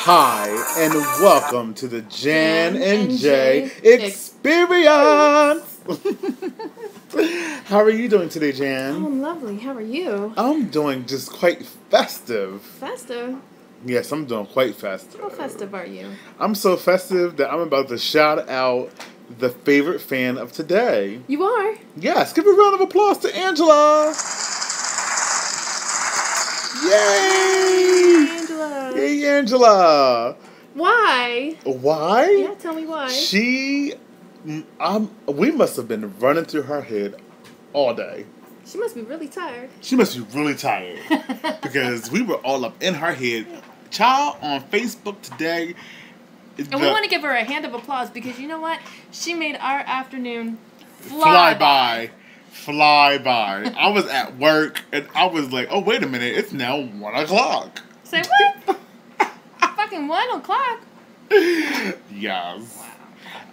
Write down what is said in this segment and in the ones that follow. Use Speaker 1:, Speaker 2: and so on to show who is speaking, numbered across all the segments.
Speaker 1: Hi, and welcome to the Jan and Jay Experience. How are you doing today, Jan?
Speaker 2: Oh, I'm lovely. How are you?
Speaker 1: I'm doing just quite festive.
Speaker 2: Festive?
Speaker 1: Yes, I'm doing quite festive.
Speaker 2: How festive are you?
Speaker 1: I'm so festive that I'm about to shout out the favorite fan of today.
Speaker 2: You are?
Speaker 1: Yes, give a round of applause to Angela. Yay!
Speaker 2: Angela.
Speaker 1: Yay, Angela.
Speaker 2: Why?
Speaker 1: Why?
Speaker 2: Yeah, tell me why.
Speaker 1: We must have been running through her head all day.
Speaker 2: She must be really tired.
Speaker 1: She must be really tired because we were all up in her head. Child, on Facebook today.
Speaker 2: And we want to give her a hand of applause because you know what? She made our afternoon
Speaker 1: fly by. I was at work and I was like, oh, wait a minute. It's now 1 o'clock.
Speaker 2: Say what? Fucking 1 o'clock?
Speaker 1: Yes.
Speaker 2: Wow.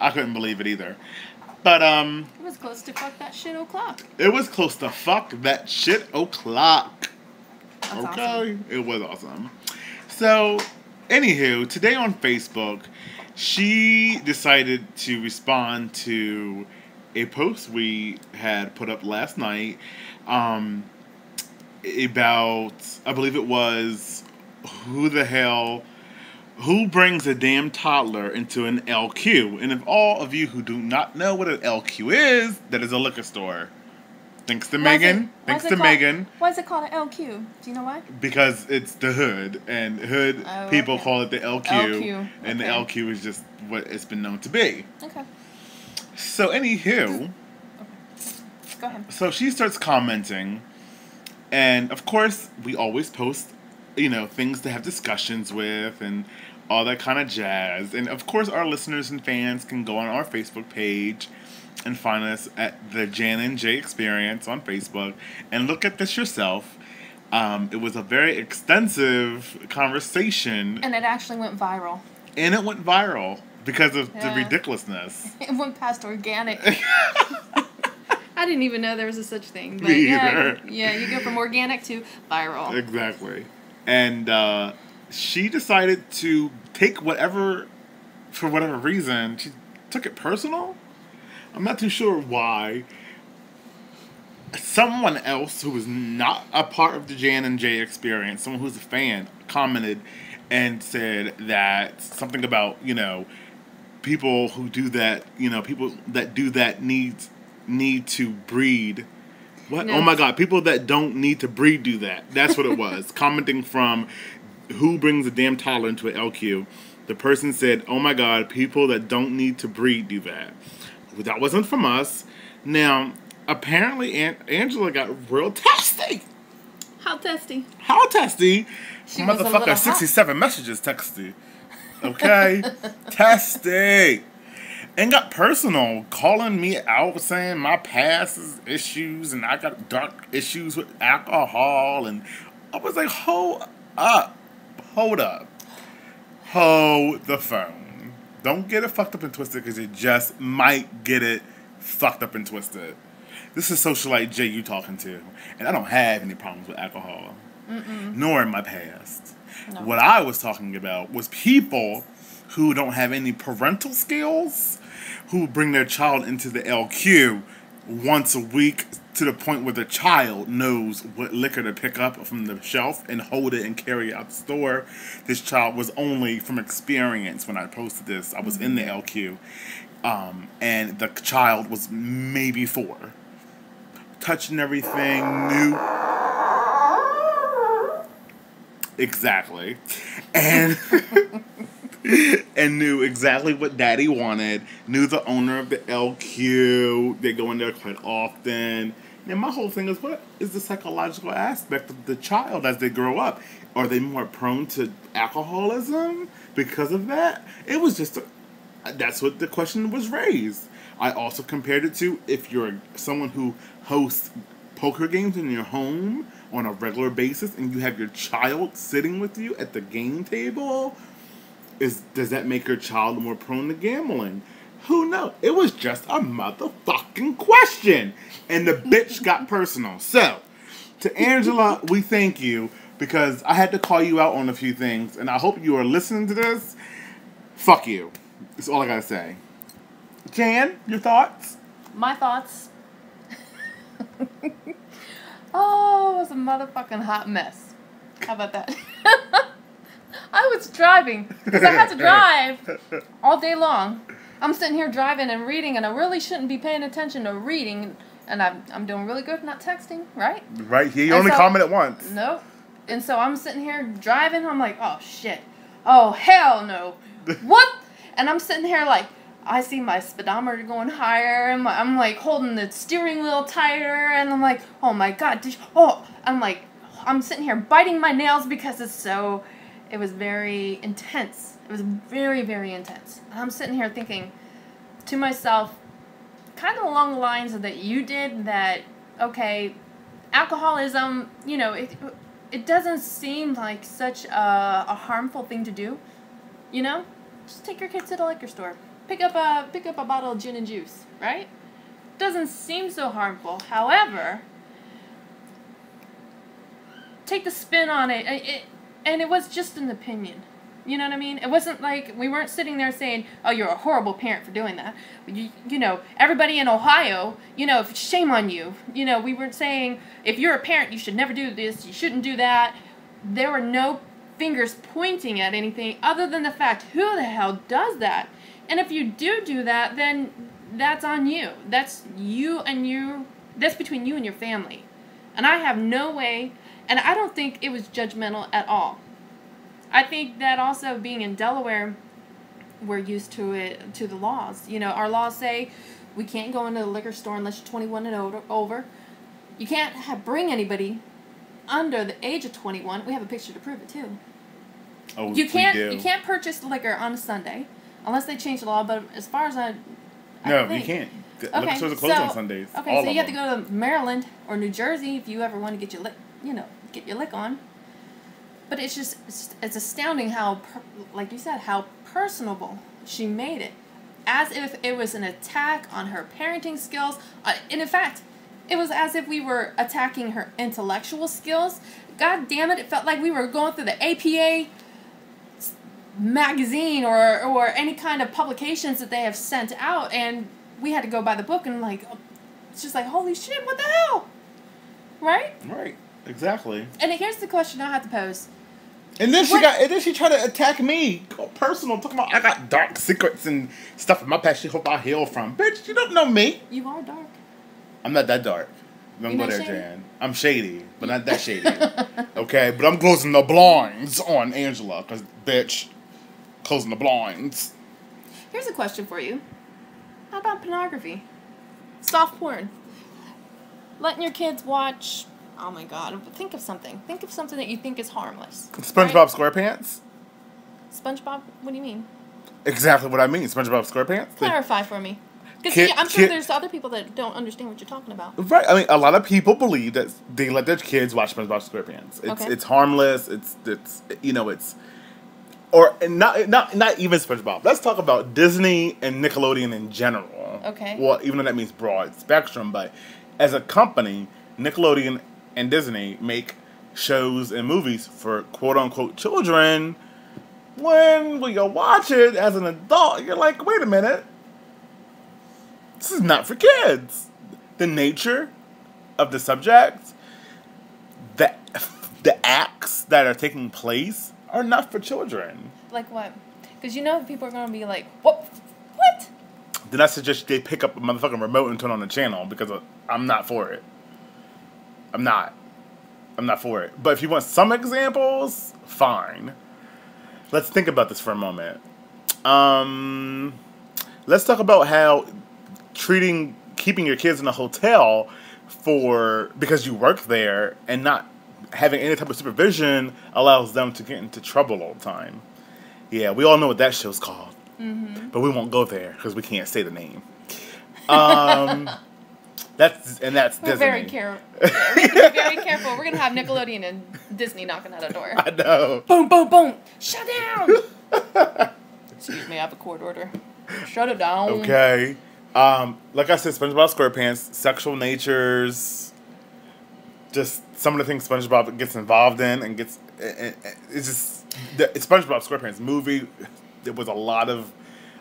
Speaker 1: I couldn't believe it either. But,
Speaker 2: it was close to fuck that shit o'clock.
Speaker 1: It was close to fuck that shit o'clock.
Speaker 2: That's
Speaker 1: okay?
Speaker 2: Awesome.
Speaker 1: It was awesome. So, anywho, today on Facebook, she decided to respond to a post we had put up last night about, I believe it was, who brings a damn toddler into an LQ? And if all of you who do not know what an LQ is, that is a liquor store. Thanks to Megan. Thanks to Megan.
Speaker 2: Why is it called an LQ? Do you know why?
Speaker 1: Because it's the hood, and hood people call it the LQ, and the LQ is just what it's been known to be.
Speaker 2: Okay.
Speaker 1: So anywho,
Speaker 2: okay. Go ahead.
Speaker 1: So she starts commenting, and of course we always post, things to have discussions with and all that kind of jazz. And of course our listeners and fans can go on our Facebook page and find us at the Jan and Jay Experience on Facebook and look at this yourself. It was a very extensive conversation.
Speaker 2: And it actually went viral.
Speaker 1: And it went viral because of the ridiculousness.
Speaker 2: It went past organic. I didn't even know there was a such thing. But
Speaker 1: Me either.
Speaker 2: Yeah, you go from organic to viral.
Speaker 1: Exactly. And she decided to take for whatever reason, she took it personal. I'm not too sure why. Someone else who was not a part of the Jan and Jay Experience, someone who's a fan, commented and said that something about, people who do that, people that do that need to breed. What? No. Oh my God, people that don't need to breed do that. That's what it was. Commenting from who brings a damn toddler into an LQ. The person said, oh my God, people that don't need to breed do that. That wasn't from us. Now, apparently Angela got real testy.
Speaker 2: How testy?
Speaker 1: How testy?
Speaker 2: She was
Speaker 1: motherfucker 67 messages texty. Okay? Testy. And got personal, calling me out, saying my past is issues and I got dark issues with alcohol. And I was like, hold up. Hold the phone. Don't get it fucked up and twisted because you just might get it fucked up and twisted. This is Socialite Jay you talking to. And I don't have any problems with alcohol. Nor in my past. No. What I was talking about was people who don't have any parental skills, who bring their child into the LQ once a week to the point where the child knows what liquor to pick up from the shelf and hold it and carry it out the store. This child was only from experience when I posted this. I was in the LQ. And the child was maybe 4. Touching everything, new. Exactly. And... and knew exactly what daddy wanted, knew the owner of the LQ, they go in there quite often. And my whole thing is, what is the psychological aspect of the child as they grow up? Are they more prone to alcoholism because of that? It was just, that's what the question was raised. I also compared it to if you're someone who hosts poker games in your home on a regular basis and you have your child sitting with you at the game table, does that make your child more prone to gambling? Who knows? It was just a motherfucking question. And the bitch got personal. So, to Angela, we thank you because I had to call you out on a few things, and I hope you are listening to this. Fuck you. That's all I gotta say. Jan, your thoughts?
Speaker 2: My thoughts. Oh, it was a motherfucking hot mess. How about that? I was driving because I had to drive all day long. I'm sitting here driving and reading, and I really shouldn't be paying attention to reading. And I'm doing really good not texting, right?
Speaker 1: Right here, you only commented once.
Speaker 2: Nope. And so I'm sitting here driving. I'm like, oh shit. Oh hell no. What? And I'm sitting here like, I see my speedometer going higher, and I'm like holding the steering wheel tighter, and I'm like, oh my god, I'm sitting here biting my nails because it was very intense. It was very, very intense. And I'm sitting here thinking to myself, kind of along the lines of that you did, that, okay, alcoholism, it doesn't seem like such a harmful thing to do, Just take your kids to the liquor store. Pick up a bottle of gin and juice, right? Doesn't seem so harmful. However, take the spin on it, and it was just an opinion. You know what I mean? It wasn't like we weren't sitting there saying, "Oh, you're a horrible parent for doing that." Everybody in Ohio, shame on you. We weren't saying if you're a parent, you should never do this, you shouldn't do that. There were no fingers pointing at anything other than the fact, who the hell does that? And if you do that, then that's on you. That's you and you. That's between you and your family. And I have no way, and I don't think it was judgmental at all. I think that also being in Delaware, we're used to it, to the laws. Our laws say we can't go into the liquor store unless you're 21 and over. You can't bring anybody under the age of 21. We have a picture to prove it too.
Speaker 1: Oh,
Speaker 2: you can't purchase liquor on a Sunday unless they change the law. But as far as I think,
Speaker 1: you can't.
Speaker 2: Okay,
Speaker 1: liquor stores are closed on Sundays.
Speaker 2: Okay, so you have to go to Maryland or New Jersey if you ever want to get your lick on. But it's astounding how, like you said, how personable she made it. As if it was an attack on her parenting skills. And in fact, it was as if we were attacking her intellectual skills. God damn it, it felt like we were going through the APA magazine or any kind of publications that they have sent out, and we had to go by the book, and it's just like, holy shit, what the hell? Right?
Speaker 1: Right, exactly.
Speaker 2: And here's the question I have to pose.
Speaker 1: And then she tried to attack me, personal, talking about I got dark secrets and stuff in my past. She hope I heal from. Bitch, you don't know me.
Speaker 2: You are dark.
Speaker 1: I'm not that dark. Don't go there, Jan. I'm shady, but not that shady. Okay, but I'm closing the blinds on Angela, cause bitch, closing the blinds.
Speaker 2: Here's a question for you. How about pornography? Soft porn. Letting your kids watch. Oh my God! Think of something. Think of something that you think is harmless.
Speaker 1: SpongeBob SquarePants.
Speaker 2: SpongeBob? What do you mean?
Speaker 1: Exactly what I mean. SpongeBob SquarePants.
Speaker 2: Clarify for me. Because I'm sure there's other people that don't understand what you're talking about.
Speaker 1: Right. I mean, a lot of people believe that they let their kids watch SpongeBob SquarePants. It's harmless. It's or not even SpongeBob. Let's talk about Disney and Nickelodeon in general.
Speaker 2: Okay.
Speaker 1: Well, even though that means broad spectrum, but as a company, Nickelodeon and Disney make shows and movies for quote-unquote children. When you watch it as an adult, you're like, wait a minute. This is not for kids. The nature of the subject, the acts that are taking place are not for children.
Speaker 2: Like what? Because people are going to be like, what? What?
Speaker 1: Then I suggest they pick up a motherfucking remote and turn on the channel because I'm not for it. I'm not for it. But if you want some examples, fine. Let's think about this for a moment. Let's talk about how keeping your kids in a hotel because you work there and not having any type of supervision allows them to get into trouble all the time. Yeah, we all know what that show's called. Mm-hmm. But we won't go there because we can't say the name. That's Disney.
Speaker 2: Very careful. We're going to be very careful. We're going to have Nickelodeon and Disney knocking at our door.
Speaker 1: I know.
Speaker 2: Boom, boom, boom. Shut down. Excuse me, I have a court order. Shut it down.
Speaker 1: Okay. Like I said, SpongeBob SquarePants, sexual natures, just some of the things SpongeBob gets involved in and gets, it's just, SpongeBob SquarePants movie, there was a lot of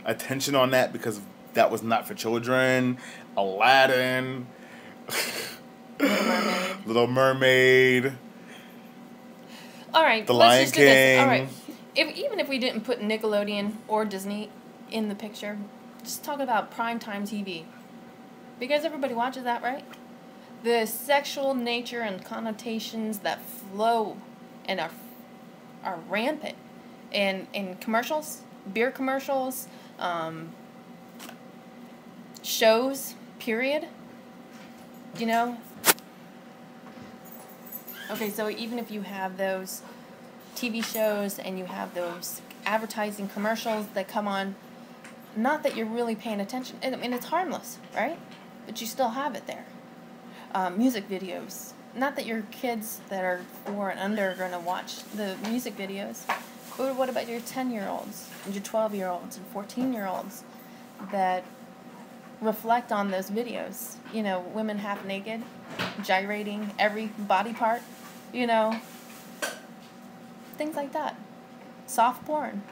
Speaker 1: attention on that because that was not for children. Aladdin, Little Mermaid.
Speaker 2: All right,
Speaker 1: The
Speaker 2: let's
Speaker 1: Lion
Speaker 2: just do this. All
Speaker 1: King.
Speaker 2: right, even if we didn't put Nickelodeon or Disney in the picture, just talk about primetime TV. Because everybody watches that, right? The sexual nature and connotations that flow and are rampant in commercials, beer commercials, shows, period. You know? Okay, so even if you have those TV shows and you have those advertising commercials that come on, not that you're really paying attention. I mean, it's harmless, right? But you still have it there. Music videos. Not that your kids that are 4 and under are going to watch the music videos. But what about your 10-year-olds and your 12-year-olds and 14-year-olds that reflect on those videos? You know, women half naked, gyrating every body part, you know. Things like that. Soft porn.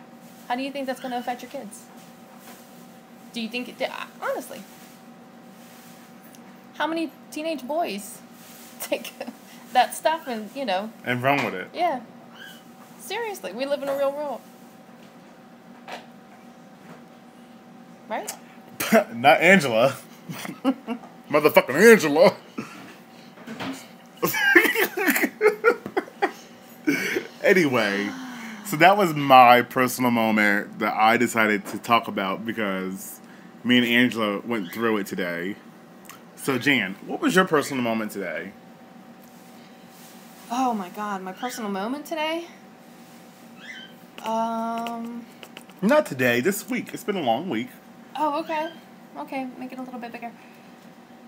Speaker 2: How do you think that's going to affect your kids? Do you think honestly, how many teenage boys take that stuff and, you know,
Speaker 1: and run with it?
Speaker 2: Yeah. Seriously, we live in a real world. Right?
Speaker 1: Not Angela. Motherfucking Angela. Anyway, so that was my personal moment that I decided to talk about because me and Angela went through it today. So, Jan, what was your personal moment today?
Speaker 2: Oh my God, my personal moment today?
Speaker 1: Not today, this week. It's been a long week.
Speaker 2: Oh, okay. Okay, make it a little bit bigger.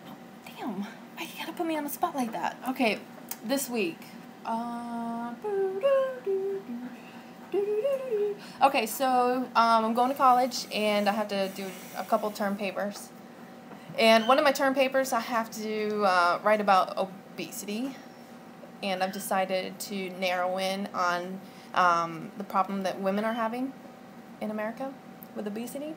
Speaker 2: Oh, damn. Why you gotta put me on the spot like that? Okay, this week. Okay, so I'm going to college and I have to do a couple term papers. And one of my term papers I have to write about obesity. And I've decided to narrow in on the problem that women are having in America with obesity.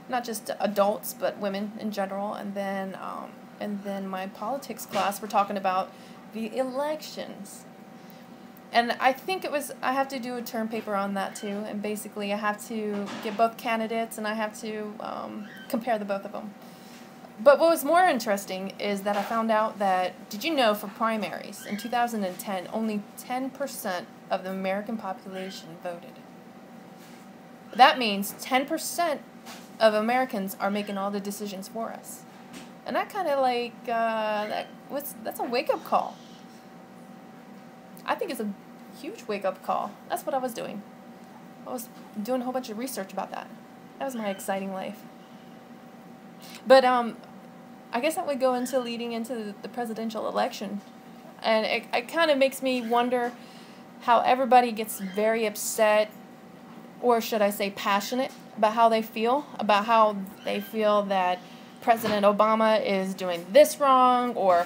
Speaker 2: Not just adults, but women in general. And then my politics class, we're talking about the elections. And I think I have to do a term paper on that too. And basically I have to get both candidates and I have to compare the both of them. But what was more interesting is that I found out that, did you know for primaries in 2010, only 10% of the American population voted. That means 10% of Americans are making all the decisions for us. And that kind of like, that's a wake-up call. I think it's a huge wake-up call. That's what I was doing. I was doing a whole bunch of research about that. That was my exciting life. But I guess that would go into leading into the presidential election. And it kind of makes me wonder how everybody gets very upset, or should I say passionate, about how they feel that President Obama is doing this wrong, or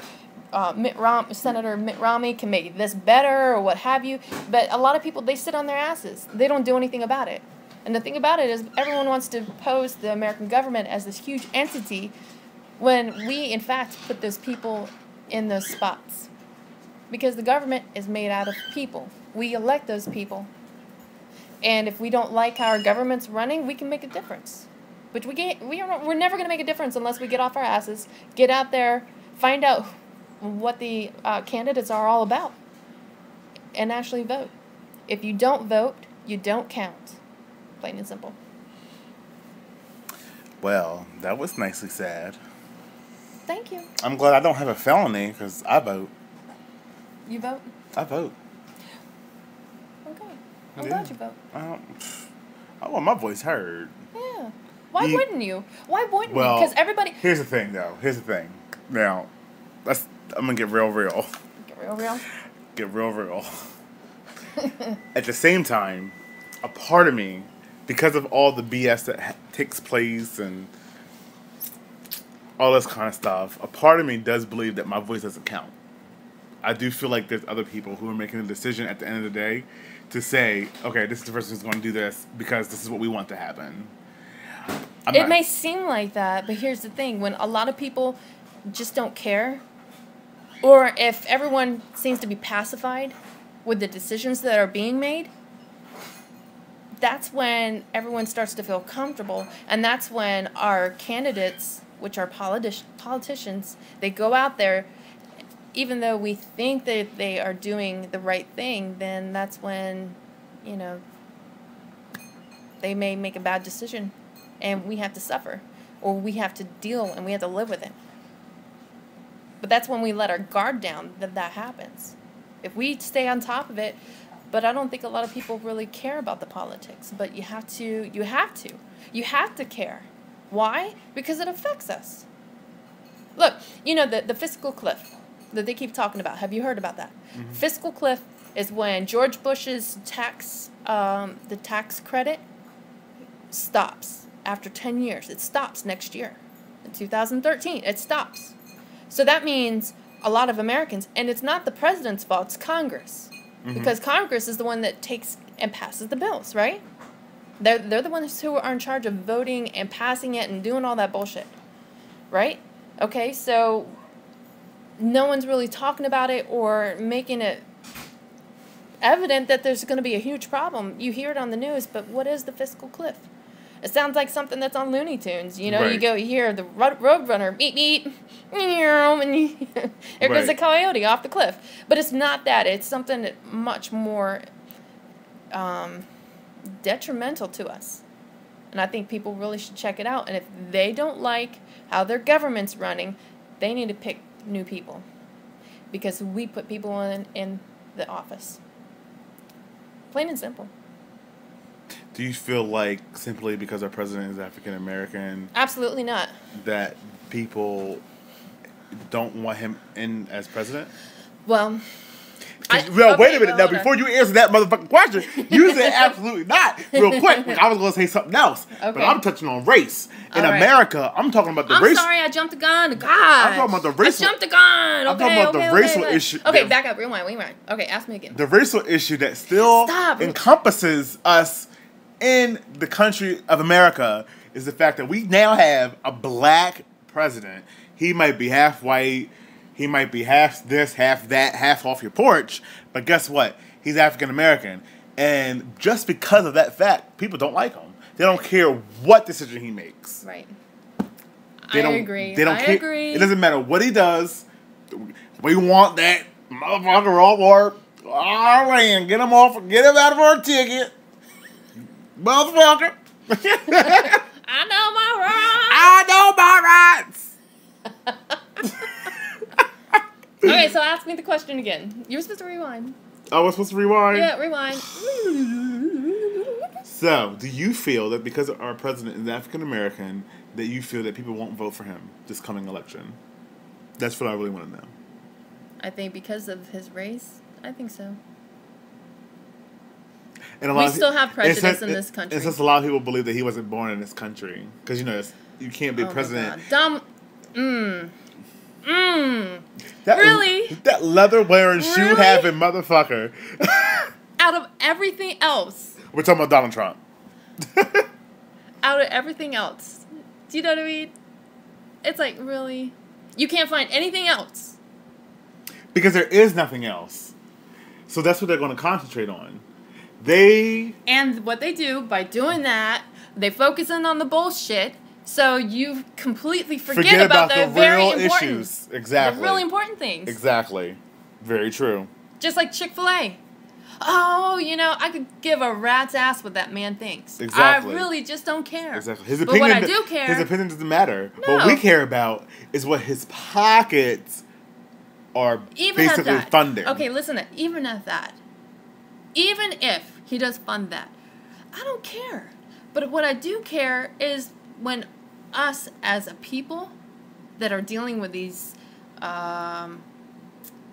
Speaker 2: Senator Mitt Romney can make this better, or what have you. But a lot of people, they sit on their asses. They don't do anything about it. And the thing about it is everyone wants to pose the American government as this huge entity when we, in fact, put those people in those spots. Because the government is made out of people. We elect those people. And if we don't like how our government's running, we can make a difference. But we're never going to make a difference unless we get off our asses, get out there, find out what the candidates are all about, and actually vote. If you don't vote, you don't count. Plain and simple.
Speaker 1: Well, that was nicely sad.
Speaker 2: Thank you.
Speaker 1: I'm glad I don't have a felony because I vote.
Speaker 2: You vote?
Speaker 1: I vote.
Speaker 2: Okay. I'm glad you vote.
Speaker 1: I want my voice heard.
Speaker 2: Yeah. Why wouldn't you? Why wouldn't you? Because everybody...
Speaker 1: Here's the thing, though. Now, I'm going to get real.
Speaker 2: Get real?
Speaker 1: Get real. At the same time, a part of me, because of all the BS that takes place and all this kind of stuff, a part of me does believe that my voice doesn't count. I do feel like there's other people who are making the decision at the end of the day to say, okay, this is the person who's going to do this because this is what we want to happen.
Speaker 2: It may seem like that, but here's the thing. When a lot of people just don't care, or if everyone seems to be pacified with the decisions that are being made, that's when everyone starts to feel comfortable, and that's when our candidates, which are politicians, they go out there, even though we think that they are doing the right thing, then that's when, you know, they may make a bad decision, and we have to suffer, or we have to deal, and we have to live with it. But that's when we let our guard down that happens. If we stay on top of it, but I don't think a lot of people really care about the politics. But you have to care. Why? Because it affects us. Look, you know, the fiscal cliff that they keep talking about. Have you heard about that? Mm-hmm. Fiscal cliff is when George Bush's the tax credit stops after 10 years. It stops next year. In 2013, it stops. So that means a lot of Americans, and it's not the president's fault, it's Congress. Mm-hmm. Because Congress is the one that takes and passes the bills, right? They're the ones who are in charge of voting and passing it and doing all that bullshit, right? Okay, so no one's really talking about it or making it evident that there's going to be a huge problem. You hear it on the news, but what is the fiscal cliff? It sounds like something that's on Looney Tunes. You know,
Speaker 1: right.
Speaker 2: You hear the Roadrunner, beep, beep, and here goes the coyote off the cliff. But it's not that. It's something much more detrimental to us. And I think people really should check it out. And if they don't like how their government's running, they need to pick new people. Because we put people in the office. Plain and simple.
Speaker 1: Do you feel like simply because our president is African American?
Speaker 2: Absolutely not. That
Speaker 1: people don't want him in as president?
Speaker 2: Well,
Speaker 1: wait a minute now. Before you answer that motherfucking question, you said absolutely not. Real quick, I was going to say something else, but I'm touching on race. In America, I'm talking about the race.
Speaker 2: I'm sorry, I jumped the gun. God,
Speaker 1: I'm talking about the racial.
Speaker 2: I jumped the gun.
Speaker 1: I'm talking about the racial issue.
Speaker 2: Okay, back up, rewind. Okay, ask me again.
Speaker 1: The racial issue that still encompasses us in the country of America is the fact that we now have a black president. He might be half white. He might be half this, half that, half off your porch. But guess what? He's African American. And just because of that fact, people don't like him. They don't care what decision he makes.
Speaker 2: Right.
Speaker 1: I agree. They don't care. Agree. It doesn't matter what he does. We want that motherfucker off our land. Get him off. Get him out of our ticket. Motherfucker.
Speaker 2: I know my rights. Okay, so ask me the question again. You were supposed to rewind.
Speaker 1: Oh, I was supposed to rewind?
Speaker 2: Yeah, rewind.
Speaker 1: So, do you feel that because our president is African American, that you feel that people won't vote for him this coming election? That's what I really want to know.
Speaker 2: I think because of his race, I think so.
Speaker 1: And
Speaker 2: we still have prejudice in this country.
Speaker 1: It's just a lot of people believe that he wasn't born in this country. Because, you know, you can't be president.
Speaker 2: Really?
Speaker 1: That leather-wearing, shoe-having motherfucker.
Speaker 2: Out of everything else.
Speaker 1: We're talking about Donald Trump.
Speaker 2: Out of everything else. Do you know what I mean? It's like, really? You can't find anything else.
Speaker 1: Because there is nothing else. So that's what they're going to concentrate on.
Speaker 2: And what they do, by doing that, they focus in on the bullshit, so you completely forget about the very
Speaker 1: real issues. Exactly.
Speaker 2: The really important things.
Speaker 1: Exactly. Very true.
Speaker 2: Just like Chick-fil-A. Oh, you know, I could give a rat's ass what that man thinks.
Speaker 1: Exactly.
Speaker 2: I really just don't care.
Speaker 1: Exactly.
Speaker 2: But what I do care...
Speaker 1: His opinion doesn't matter.
Speaker 2: No.
Speaker 1: What we care about is what his pockets are basically funding.
Speaker 2: Okay, listen, even at that. Even if he does fund that, I don't care. But what I do care is when us as a people that are dealing with these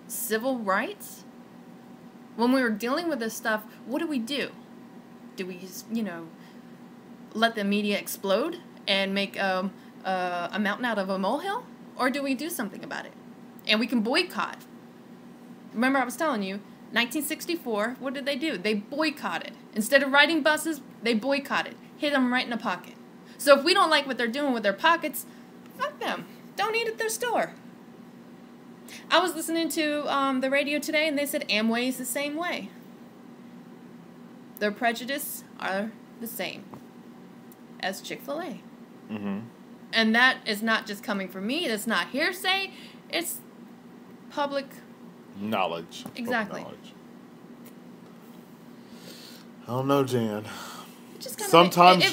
Speaker 2: civil rights, when we were dealing with this stuff, what do? Do we, let the media explode and make a mountain out of a molehill? Or do we do something about it? And we can boycott. remember I was telling you, 1964, what did they do? They boycotted. Instead of riding buses, they boycotted. Hit them right in the pocket. So if we don't like what they're doing with their pockets, fuck them. Don't eat at their store. I was listening to the radio today, and they said Amway is the same way. Their prejudices are the same as Chick-fil-A.
Speaker 1: Mm-hmm.
Speaker 2: And that is not just coming from me. It's not hearsay. It's public
Speaker 1: knowledge.
Speaker 2: Exactly.
Speaker 1: Knowledge. I don't know, Jan.
Speaker 2: Sometimes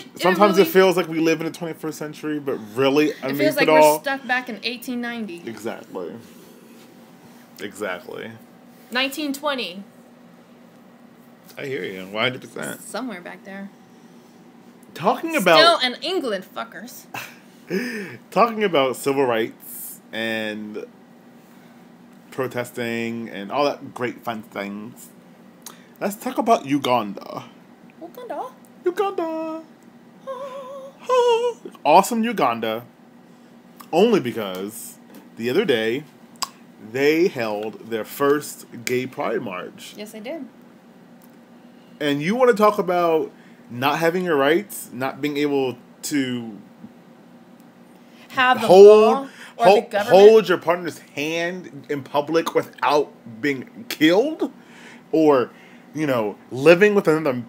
Speaker 1: it feels like we live in the 21st century, but really,
Speaker 2: it feels like we're stuck back in 1890.
Speaker 1: Exactly.
Speaker 2: 1920.
Speaker 1: I hear you. 100%.
Speaker 2: Somewhere back there.
Speaker 1: Talking about...
Speaker 2: Still in England, fuckers.
Speaker 1: Talking about civil rights and protesting and all that great fun things. Let's talk about Uganda. Uganda. Awesome Uganda. Only because the other day they held their first gay pride march.
Speaker 2: Yes, they did.
Speaker 1: And you want to talk about not having your rights, not being able to
Speaker 2: have the law or the government
Speaker 1: hold your partner's hand in public without being killed, or living with another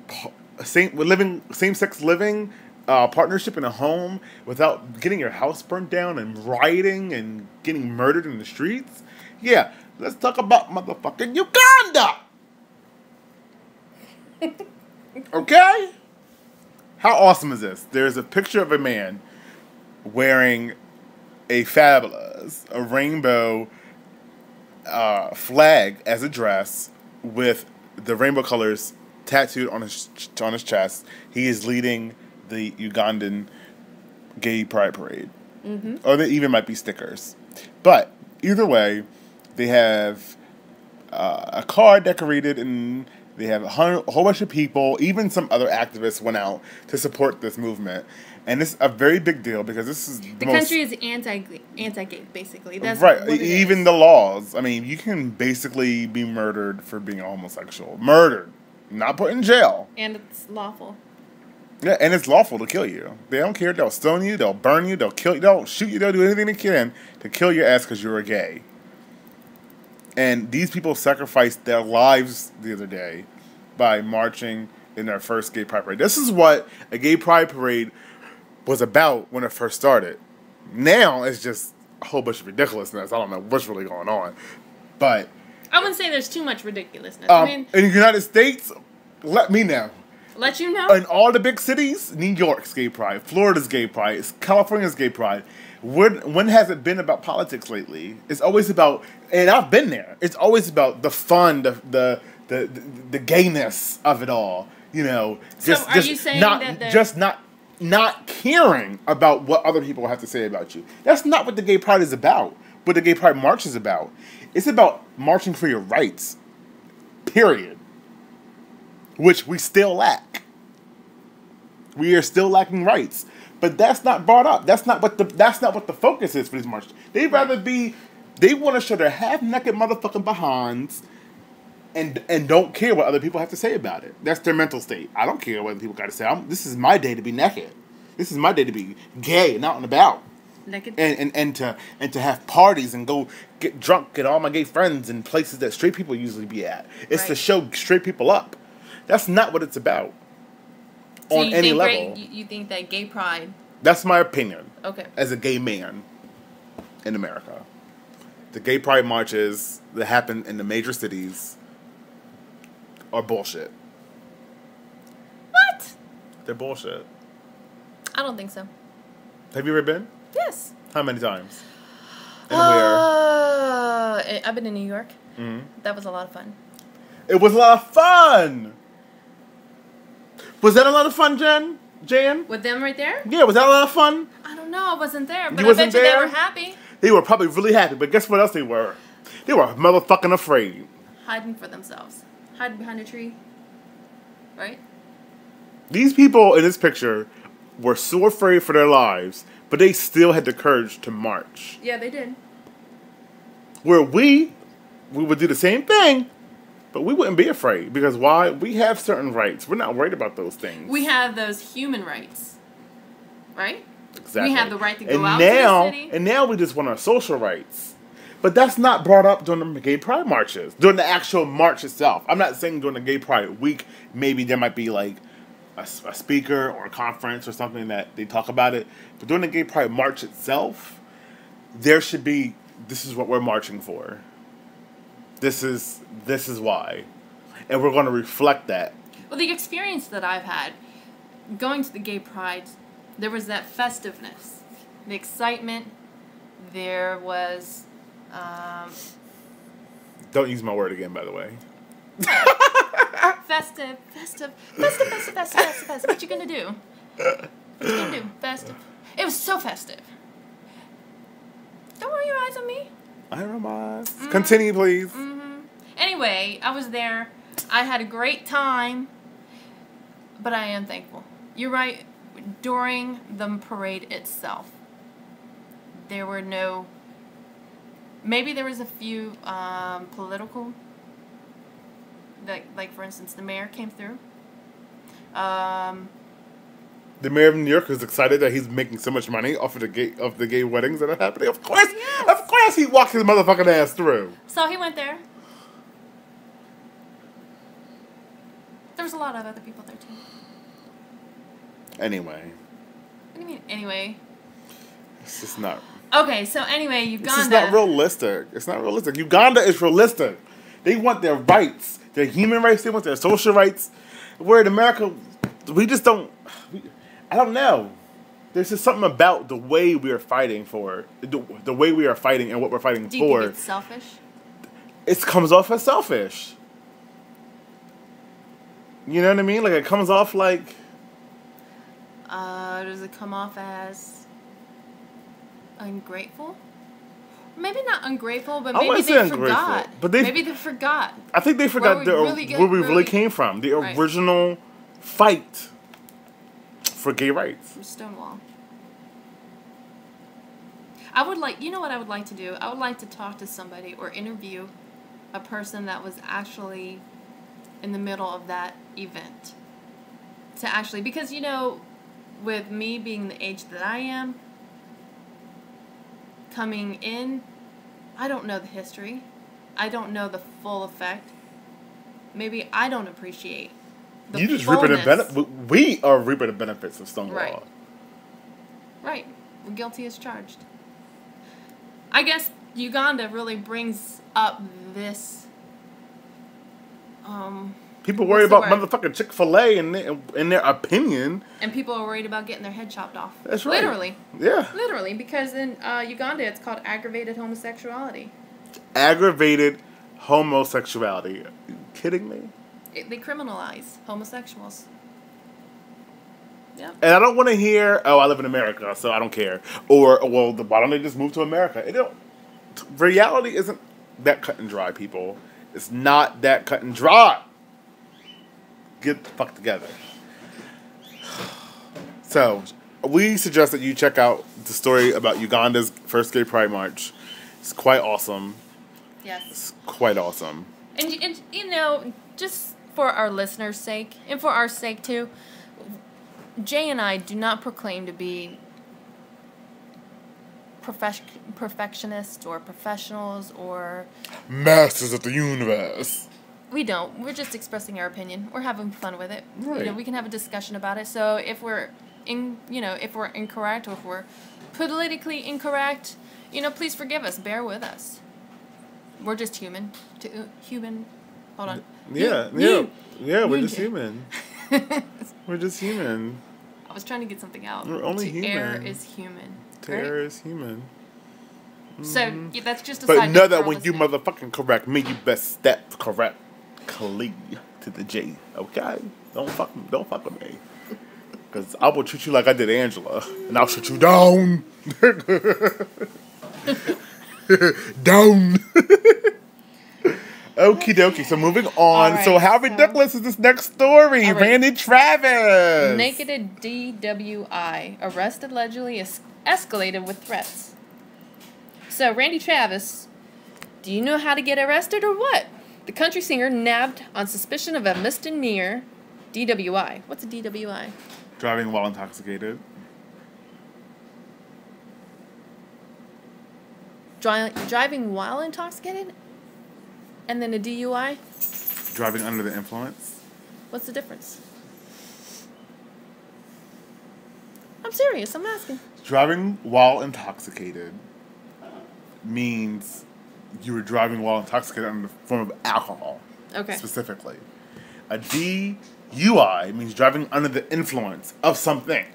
Speaker 1: same-sex living partnership in a home without getting your house burnt down and rioting and getting murdered in the streets. Yeah, let's talk about motherfucking Uganda. Okay? How awesome is this? There's a picture of a man wearing a rainbow flag as a dress with the rainbow colors tattooed on his chest. He is leading the Ugandan gay pride parade. Mm-hmm. Or there even might be stickers. But either way, they have a car decorated, and they have a whole bunch of people. Even some other activists went out to support this movement. And it's a very big deal because this is
Speaker 2: the country is anti-gay, basically. That's
Speaker 1: right. Even the laws. I mean, you can basically be murdered for being a homosexual. Murdered. Not put in jail.
Speaker 2: And it's lawful.
Speaker 1: Yeah, and it's lawful to kill you. They don't care. They'll stone you. They'll burn you. They'll kill you. They'll shoot you. They'll do anything they can to kill your ass because you're a gay. And these people sacrificed their lives the other day by marching in their first gay pride parade. This is what a gay pride parade was about when it first started. Now it's just a whole bunch of ridiculousness. I don't know what's really going on. But
Speaker 2: I wouldn't say there's too much ridiculousness.
Speaker 1: In the United States, let me know.
Speaker 2: Let you know?
Speaker 1: In all the big cities, New York's gay pride, Florida's gay pride, California's gay pride. When has it been about politics lately? It's always about, and I've been there, it's always about the fun, the gayness of it all.
Speaker 2: So are you saying
Speaker 1: not caring about what other people have to say about you. That's not what the gay pride is about. What the gay pride march is about. It's about marching for your rights. Period. Which we still lack. We are still lacking rights. But that's not brought up. That's not what the focus is for these marches. They want to show their half-naked motherfucking behinds and don't care what other people have to say about it. That's their mental state. I don't care what other people got to say. This is my day to be naked. This is my day to be gay and out and about.
Speaker 2: Naked.
Speaker 1: And to have parties and go get drunk at all my gay friends in places that straight people usually be at. It's to show straight people up. That's not what it's about.
Speaker 2: So
Speaker 1: on any level.
Speaker 2: You think that gay pride...
Speaker 1: That's my opinion.
Speaker 2: Okay.
Speaker 1: As a gay man in America. The gay pride marches that happen in the major cities are bullshit.
Speaker 2: What?
Speaker 1: They're bullshit.
Speaker 2: I don't think so.
Speaker 1: Have you ever been?
Speaker 2: Yes.
Speaker 1: How many times? And where?
Speaker 2: I've been in New York.
Speaker 1: Mm-hmm.
Speaker 2: That was a lot of fun.
Speaker 1: It was a lot of fun! Was that a lot of fun, Jan?
Speaker 2: With them right there?
Speaker 1: Yeah, was that a lot of fun?
Speaker 2: I don't know. I wasn't there. But
Speaker 1: I bet
Speaker 2: you they were happy.
Speaker 1: They were probably really happy, but guess what else they were? They were motherfucking afraid.
Speaker 2: Hiding for themselves. Hiding behind a tree. Right?
Speaker 1: These people in this picture were so afraid for their lives, but they still had the courage to march.
Speaker 2: Yeah, they did.
Speaker 1: Where we we would do the same thing, but we wouldn't be afraid. Because why? We have certain rights. We're not worried about those things.
Speaker 2: We have those human rights, right?
Speaker 1: Exactly.
Speaker 2: We have the right to go out to the city.
Speaker 1: And now we just want our social rights. But that's not brought up during the gay pride marches. During the actual march itself. I'm not saying during the gay pride week, maybe there might be like a speaker or a conference or something that they talk about it. But during the gay pride march itself, there should be, this is what we're marching for. This is why. And we're going to reflect that.
Speaker 2: Well, the experience that I've had going to the gay pride, there was that festiveness, the excitement. There was...
Speaker 1: Don't use my word again, by the way.
Speaker 2: Festive. What you gonna do? Festive. It was so festive. Don't roll your eyes on me.
Speaker 1: I don't know my eyes. Continue, please.
Speaker 2: Anyway, I was there. I had a great time. But I am thankful. You're right. During the parade itself, there were no... Maybe there was a few political... Like, for instance, the mayor came through.
Speaker 1: The mayor of New York is excited that he's making so much money off of the gay weddings that are happening. Of course, he walked his motherfucking ass through.
Speaker 2: So he went there. There was a lot of other people there too.
Speaker 1: Anyway.
Speaker 2: What do you mean, anyway?
Speaker 1: It's just not...
Speaker 2: Okay, so anyway, Uganda...
Speaker 1: This is not realistic. It's not realistic. Uganda is realistic. They want their rights. Their human rights. They want their social rights. Where in America, we just don't... I don't know. There's just something about the way we are fighting for... The way we are fighting and what we're fighting for.
Speaker 2: Do you think it's selfish?
Speaker 1: It comes off as selfish. You know what I mean? Like, it comes off like...
Speaker 2: Does it come off as ungrateful? Maybe not ungrateful, but maybe they forgot. Maybe they forgot.
Speaker 1: I think they forgot where we really came from. The original fight for gay rights.
Speaker 2: From Stonewall. You know what I would like to do? I would like to talk to somebody or interview a person that was actually in the middle of that event. Because, you know, with me being the age that I am, coming in, I don't know the history. I don't know the full effect. Maybe I don't appreciate the fullness. We are reaping the benefits of Stonewall. Right. We're guilty as charged. I guess Uganda really brings up this...
Speaker 1: People worry about motherfucking Chick-fil-A in their opinion.
Speaker 2: And people are worried about getting their head chopped off.
Speaker 1: That's right.
Speaker 2: Literally.
Speaker 1: Yeah.
Speaker 2: Literally, because in Uganda it's called aggravated homosexuality.
Speaker 1: Aggravated homosexuality. Are you kidding me?
Speaker 2: They criminalize homosexuals. Yeah.
Speaker 1: And I don't want to hear, I live in America, so I don't care. Or, well, why don't they just move to America? Reality isn't that cut and dry, people. It's not that cut and dry. Get the fuck together. So, we suggest that you check out the story about Uganda's first gay pride march. It's quite awesome.
Speaker 2: Yes.
Speaker 1: It's quite awesome.
Speaker 2: And you know, just for our listeners' sake, and for our sake too, Jay and I do not proclaim to be perfectionists or professionals or... Masters of the universe. We don't. We're just expressing our opinion. We're having fun with it. Right. You know, we can have a discussion about it. So if we're if we're incorrect or if we're politically incorrect, you know, please forgive us. Bear with us. We're just human. Hold on.
Speaker 1: Yeah. We're just human. We're just human.
Speaker 2: I was trying to get something out.
Speaker 1: We're only human.
Speaker 2: Err is human.
Speaker 1: Terror is human. Mm-hmm.
Speaker 2: So yeah, that's just a
Speaker 1: but
Speaker 2: side
Speaker 1: know that when you motherfucking correct me, you best step correctly to the J. Okay? Don't fuck with me. Because I will treat you like I did Angela, and I'll shut you down. Down. Okie dokie. So moving on. Right, so how ridiculous is this next story? Right. Randy Travis.
Speaker 2: Naked DWI. Arrest allegedly escalated with threats. So Randy Travis Do you know how to get arrested or what? The country singer nabbed on suspicion of a misdemeanor DWI. What's a DWI?
Speaker 1: Driving while intoxicated.
Speaker 2: Driving while intoxicated? And then a DUI?
Speaker 1: Driving under the influence.
Speaker 2: What's the difference? I'm serious, I'm asking.
Speaker 1: Driving while intoxicated means you were driving while intoxicated under the form of alcohol.
Speaker 2: Okay.
Speaker 1: Specifically. A DUI means driving under the influence of something.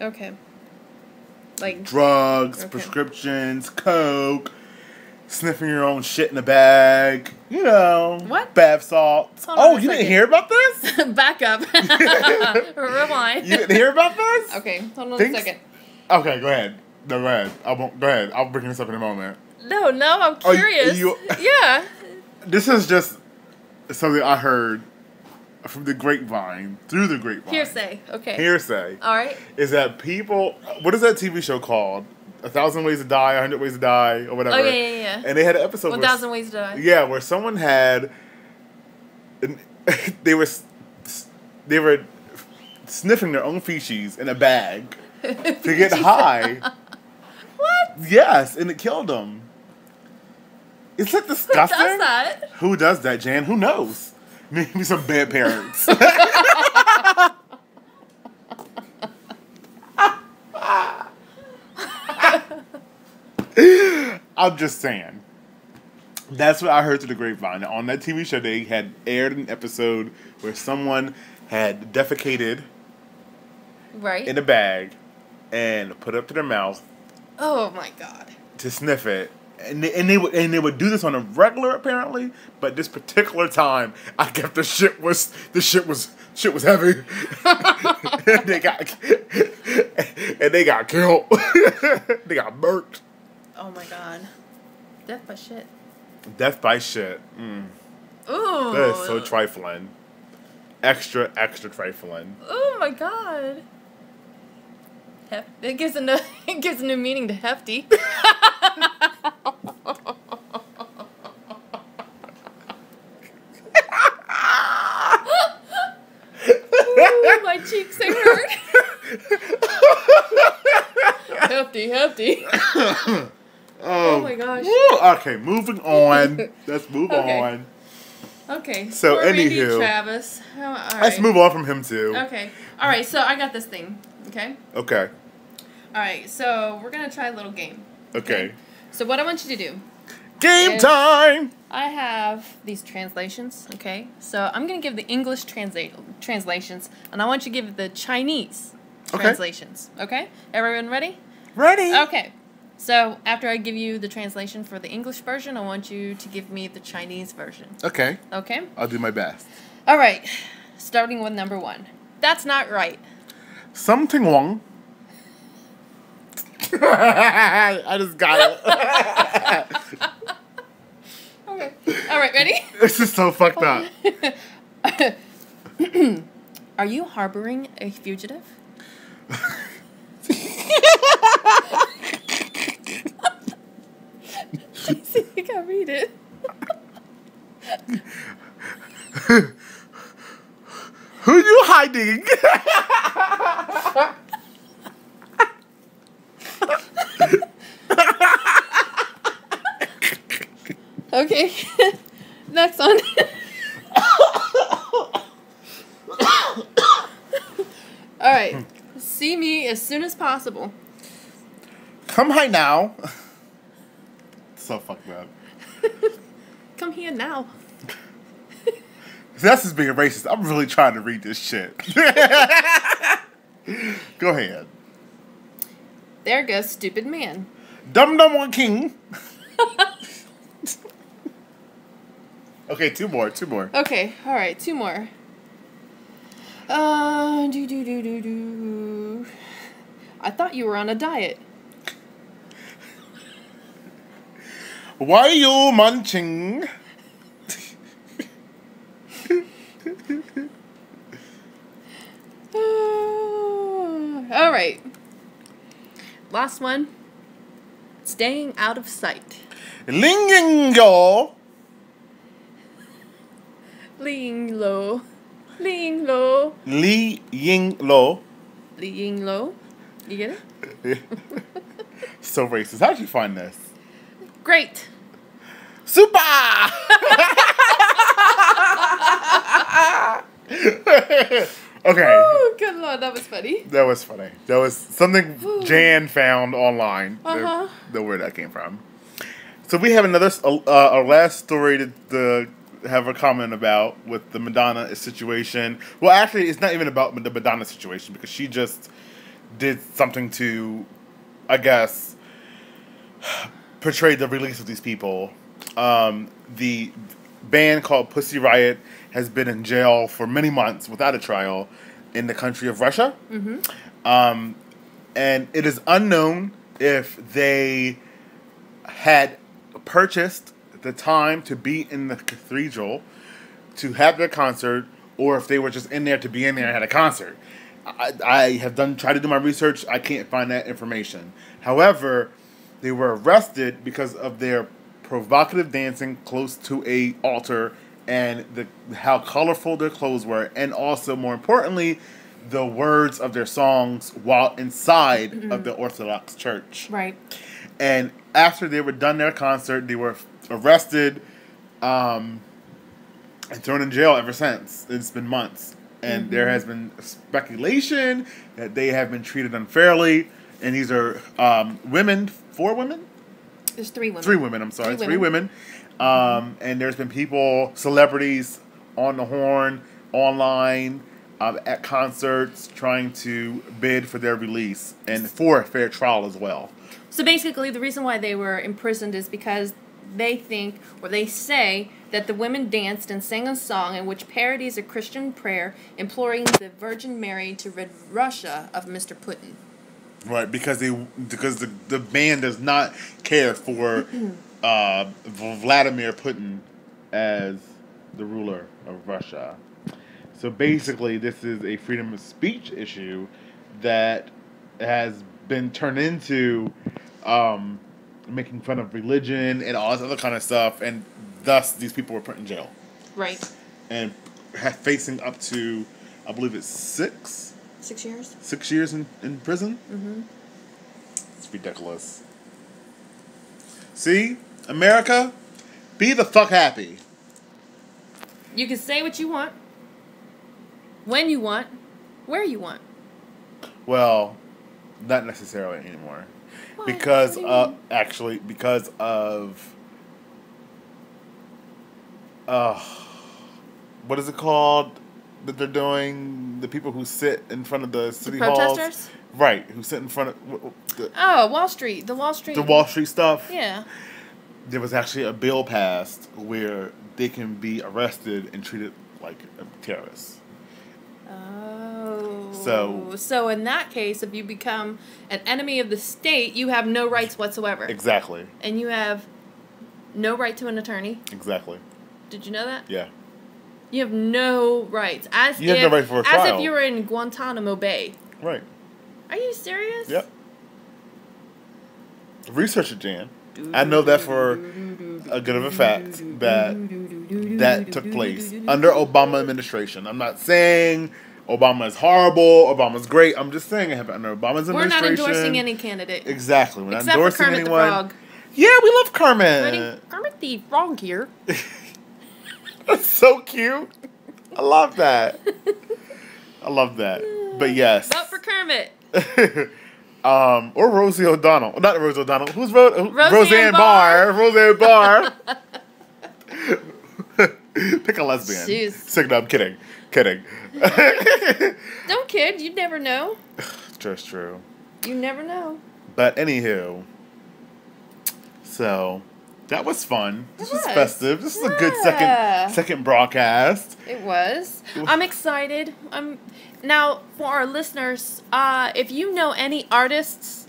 Speaker 2: Okay. Like
Speaker 1: Drugs, prescriptions, coke, sniffing your own shit in a bag, you know.
Speaker 2: What?
Speaker 1: Bath salts.
Speaker 2: Hold on
Speaker 1: you didn't hear about this?
Speaker 2: Back up. Rewind.
Speaker 1: You didn't hear about this?
Speaker 2: Okay, hold on a second.
Speaker 1: Okay, go ahead. No, go ahead. Go ahead. I'll bring this up in a moment.
Speaker 2: No, I'm curious. Yeah.
Speaker 1: This is just something I heard from the grapevine, through the grapevine.
Speaker 2: Hearsay, okay.
Speaker 1: Hearsay.
Speaker 2: All right.
Speaker 1: Is that people, what is that TV show called? 1,000 Ways to Die, 100 Ways to Die, or whatever.
Speaker 2: Oh, yeah.
Speaker 1: And they had an episode
Speaker 2: 1,000 Ways to Die.
Speaker 1: Yeah, where someone had, they were sniffing their own feces in a bag to get high.
Speaker 2: What?
Speaker 1: Yes, and it killed them. Is that disgusting?
Speaker 2: Who does that?
Speaker 1: Who does that, Jan? Who knows? Maybe some bad parents. I'm just saying. That's what I heard through the grapevine. On that TV show, they had aired an episode where someone had defecated in a bag and put it up to their mouth.
Speaker 2: Oh my God.
Speaker 1: To sniff it. And they would do this on a regular, apparently, but this particular time, I guess the shit was heavy, and they got killed, they got murked.
Speaker 2: Oh my God, death by shit.
Speaker 1: Death by shit. Mm.
Speaker 2: Ooh,
Speaker 1: that is so trifling. Extra trifling.
Speaker 2: Oh my God. It gives a new meaning to hefty. Ooh, my cheeks are hurt. Hefty. Oh my gosh.
Speaker 1: Okay, moving on. Let's move on.
Speaker 2: Okay.
Speaker 1: So,
Speaker 2: poor Randy
Speaker 1: anywho,
Speaker 2: Travis. All right.
Speaker 1: Let's move on from him too.
Speaker 2: Okay. All right. So I got this thing. Okay.
Speaker 1: Okay.
Speaker 2: All right. So we're gonna try a little game.
Speaker 1: Okay.
Speaker 2: So what I want you to do.
Speaker 1: Game time.
Speaker 2: I have these translations. Okay. So I'm gonna give the English translations, and I want you to give the Chinese translations. Okay. Everyone ready?
Speaker 1: Ready.
Speaker 2: Okay. So after I give you the translation for the English version, I want you to give me the Chinese version.
Speaker 1: Okay.
Speaker 2: Okay?
Speaker 1: I'll do my best.
Speaker 2: All right. Starting with number 1. That's not right.
Speaker 1: Something wrong. I just got it.
Speaker 2: Okay. All right, ready?
Speaker 1: This is so fucked up.
Speaker 2: Are you harboring a fugitive? See, you can read it.
Speaker 1: Who are you hiding?
Speaker 2: Okay. Next one. All right. See me as soon as possible.
Speaker 1: Come high now. So fucked up.
Speaker 2: Come here now.
Speaker 1: That's just being racist. I'm really trying to read this shit. Go ahead.
Speaker 2: There goes stupid man.
Speaker 1: Dum Dum One King. Okay, two more.
Speaker 2: Okay, all right, 2 more. I thought you were on a diet.
Speaker 1: Why you munching?
Speaker 2: All right. Last one. Staying out of sight.
Speaker 1: Lingingo.
Speaker 2: Ling Lo. Ling Lo.
Speaker 1: Li Ying Lo.
Speaker 2: Ling Lo. You get it?
Speaker 1: So racist. How'd you find this?
Speaker 2: Great.
Speaker 1: Super! Okay.
Speaker 2: Oh, good lord, that was funny.
Speaker 1: That was funny. That was something Jan found online.
Speaker 2: Uh-huh.
Speaker 1: The where that came from. So we have another, our last story to have a comment about with the Madonna situation. Well, actually, it's not even about the Madonna situation because she just did something to, I guess, portray the release of these people. The band called Pussy Riot has been in jail for many months without a trial in the country of Russia. Mm-hmm. And it is unknown if they had purchased the time to be in the cathedral to have their concert, or if they were just in there to be in there and had a concert. I have tried to do my research. I can't find that information. However, they were arrested because of their provocative dancing close to a altar and how colorful their clothes were, and also, more importantly, the words of their songs while inside of the Orthodox Church.
Speaker 2: Right.
Speaker 1: And after they were done their concert, they were arrested and thrown in jail ever since. It's been months. And there has been speculation that they have been treated unfairly. And these are women, 4 women?
Speaker 2: There's 3 women.
Speaker 1: 3 women, I'm sorry. 3 women. And there's been people, celebrities on the horn, online, at concerts, trying to bid for their release and for a fair trial as well.
Speaker 2: So basically, the reason why they were imprisoned is because they think, or they say, that the women danced and sang a song in which parodies a Christian prayer imploring the Virgin Mary to rid Russia of Mr. Putin.
Speaker 1: Right, because the band does not care for Vladimir Putin as the ruler of Russia. So basically, this is a freedom of speech issue that has been turned into making fun of religion and all this other kind of stuff, and thus these people were put in jail.
Speaker 2: Right.
Speaker 1: And facing up to, I believe it's 6
Speaker 2: years?
Speaker 1: 6 years in prison?
Speaker 2: Mm-hmm.
Speaker 1: It's ridiculous. See? America, be the fuck happy.
Speaker 2: You can say what you want, when you want, where you want.
Speaker 1: Well, not necessarily anymore.
Speaker 2: Why?
Speaker 1: Because
Speaker 2: What
Speaker 1: because of what is it called that they're doing? The people who sit in front of the city halls,
Speaker 2: protesters?
Speaker 1: right? Who sit in front of
Speaker 2: Wall Street. The Wall Street.
Speaker 1: the Wall Street stuff.
Speaker 2: Yeah.
Speaker 1: There was actually a bill passed where they can be arrested and treated like terrorists.
Speaker 2: Oh. So in that case, if you become an enemy of the state, you have no rights whatsoever.
Speaker 1: Exactly.
Speaker 2: And you have no right to an attorney.
Speaker 1: Exactly.
Speaker 2: Did you know that?
Speaker 1: Yeah.
Speaker 2: You have no rights.
Speaker 1: You have no right for a trial.
Speaker 2: As if you were in Guantanamo Bay.
Speaker 1: Right.
Speaker 2: Are you serious?
Speaker 1: Yep. Research it, Jan. I know that for a good of a fact that took place under Obama administration. I'm not saying Obama is horrible, Obama's great. I'm just saying it happened under Obama's administration.
Speaker 2: We're not endorsing any candidate.
Speaker 1: Exactly. We're not
Speaker 2: Except
Speaker 1: endorsing
Speaker 2: for Kermit
Speaker 1: anyone.
Speaker 2: the Frog.
Speaker 1: Yeah, we love Kermit.
Speaker 2: Ready? Kermit the Frog here.
Speaker 1: That's so cute. I love that. I love that. But yes.
Speaker 2: Vote for Kermit.
Speaker 1: Or Rosie O'Donnell. Not Rosie O'Donnell. Who's Roseanne
Speaker 2: Barr.
Speaker 1: Roseanne Barr. Pick a lesbian.
Speaker 2: Jeez.
Speaker 1: Sick, no, I'm kidding.
Speaker 2: Don't kid. You never know.
Speaker 1: Just true.
Speaker 2: You never know.
Speaker 1: But anywho, so that was fun. This was
Speaker 2: was.
Speaker 1: festive. This is a good second broadcast.
Speaker 2: It was. I'm excited. Now for our listeners, if you know any artists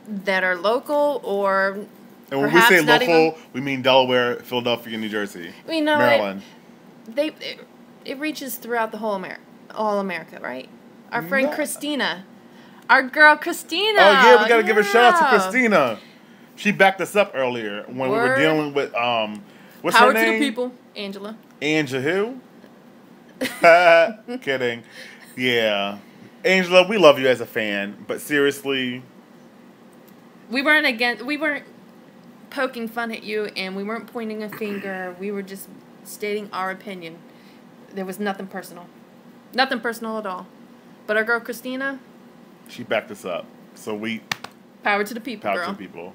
Speaker 2: that are local or
Speaker 1: and when we say local, we mean Delaware, Philadelphia, New Jersey, Maryland.
Speaker 2: It reaches throughout the all America, right? Our friend Christina, our girl Christina.
Speaker 1: Oh yeah, we gotta give a shout out to Christina. She backed us up earlier when we were dealing with what's
Speaker 2: Power
Speaker 1: her name?
Speaker 2: to the people, Angela.
Speaker 1: Angela who? Kidding. Yeah. Angela, we love you as a fan, but seriously,
Speaker 2: we weren't poking fun at you, and we weren't pointing a finger. We were just stating our opinion. There was nothing personal. Nothing personal at all. But our girl Christina,
Speaker 1: she backed us up. So we
Speaker 2: power to the people,
Speaker 1: power
Speaker 2: girl.
Speaker 1: to the people.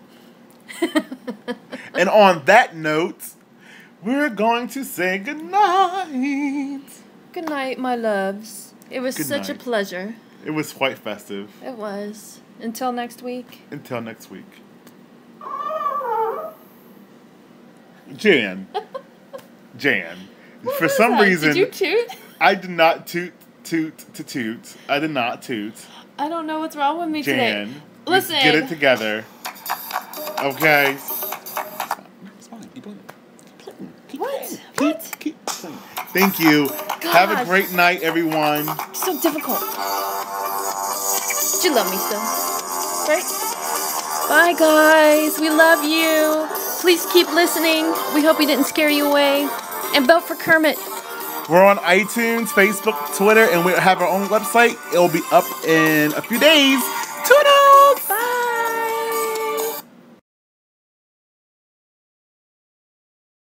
Speaker 1: And on that note, we're going to say goodnight.
Speaker 2: Good night, my loves. It was such a pleasure.
Speaker 1: It was quite festive.
Speaker 2: It was. Until next week.
Speaker 1: Until next week. Jan. For some reason,
Speaker 2: did you toot?
Speaker 1: I did not toot. I did not toot.
Speaker 2: I don't know what's wrong with me today. Listen.
Speaker 1: Get it together. Okay. It's fine. Keep playing.
Speaker 2: What?
Speaker 1: Keep playing. Thank you.
Speaker 2: Gosh.
Speaker 1: Have a great night, everyone.
Speaker 2: So difficult. But you love me still, right? Bye, guys. We love you. Please keep listening. We hope we didn't scare you away. And vote for Kermit.
Speaker 1: We're on iTunes, Facebook, Twitter, and we have our own website. It'll be up in a few days.